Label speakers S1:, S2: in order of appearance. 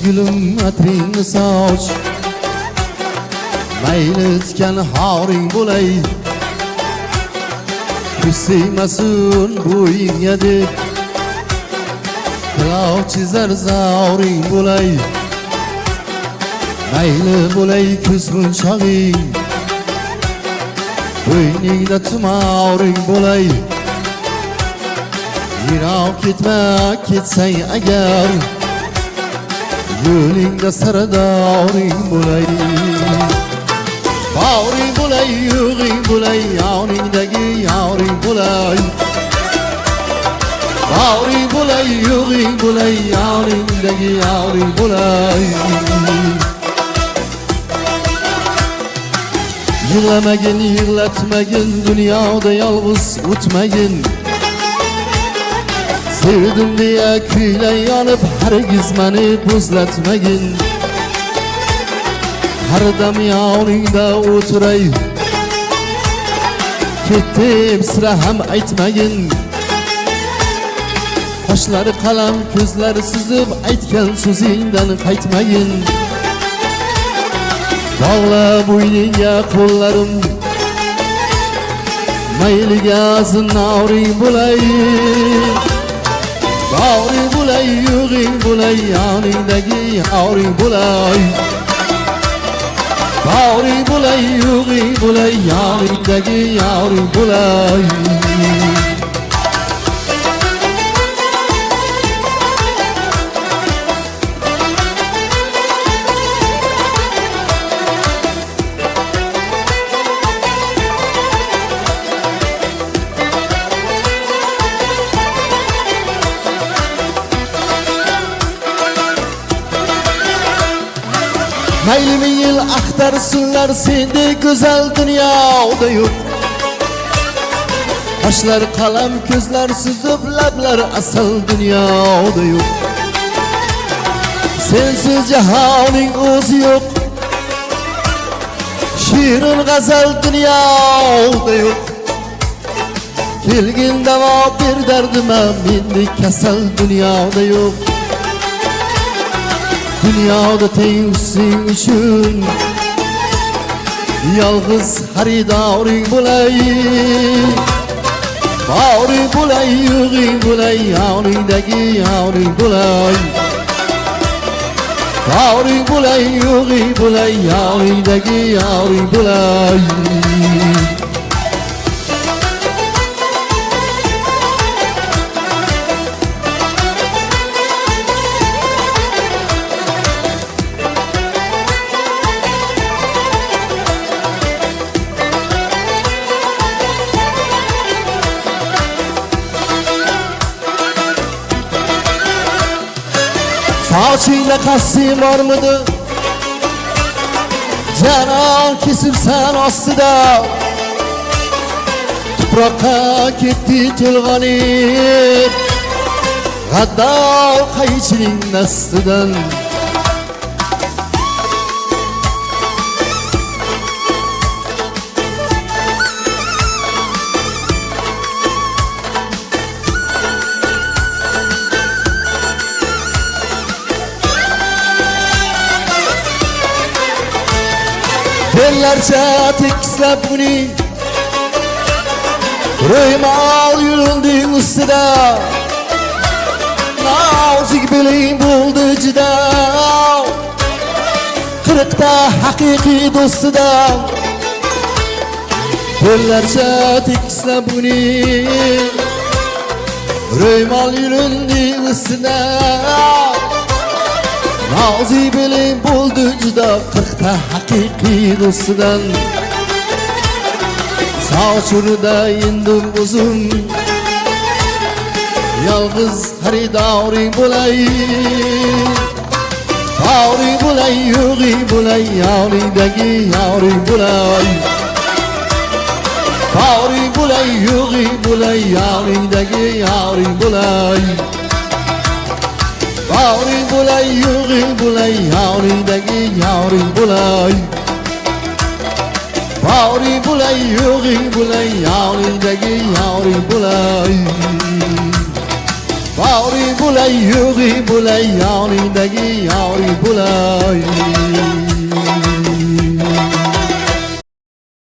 S1: gülüm atringni soch mayli tikan horing bo'lay ko'z tegmasin bo'yingga deb qilov chizar zavring bo'lay mayli bo'lay ko'z munchog'ing bo'yningda tumavring bo'lay yiroq ketma ketsang agar yo'lingda saradoring bo'lay boring bo'lay yo'g'ing bo'lay yoningdagi yoring bo'lay boring bo'lay yo'g'ing bo'lay yoningdagi yoring bo'lay yig'lamagin yig'latmagin dunyoda yolg'iz o'tmagin sevdim diye kuylay yonib hargiz meni bo'zlatmagin har dam yoningda o'tiray ketdim sira ham aytmagin qoshlari qalam ko'zlari suzib aytgan so'zingdan qaytmagin bog'la bo'yningga qo'llarim mayliga zinoring bo'lay boring bo'lay yo'g'ing bo'lay yoningdagi yoring bo'lay boring bo'lay yo'g'ing bo'lay yoningdagi yoring bo'lay mayli ming yil axtarsinlar sendek go'zal dunyoda yo'q qoshlar qalam ko'zlar suzib lablar asal dunyoda yo'q sensiz jahoning o'zi yo'q shirin g'azal dunyoda yo'q kelgin davo ber dardima mendek kasal dunyoda yo'q dunyoda tengsin uchun yolg'iz xaridoring bo'lay boring bo'lay yo'g'ing bo'lay yoningdagi yoring bo'lay boring bo'lay yo'g'ing bo'lay yoningdagi yoring bo'lay sochingda qasding bormidi janon kesibsan ostida tuproqqa ketdi to'lg'anib g'addor qaychining dastidan bellarcha tekislab uning ro'ymol yurinding ustida nozik beling bo'ldi juda qirqta haqiqiy do'stida bellarcha tekislab uning ro'ymol yurinding ustida nozik beling bo'ldi juda qirqta haqiqiy do'stidan sochurda indim uzun yolg'iz xaridoring bo'lay boring bo'lay yo'g'ing bo'lay yoningdagi yoring bo'lay boring bo'lay yo'g'ing bo'lay yoningdagi yoring bo'lay boring bo'lay yo'g'ing bo'lay yoningdagi yoring bo'lay boring bo'lay yo'g'ing bo'lay yoningdagi yoring bo'lay Yori bulay, yuri bulay, yoridagi yori bulay.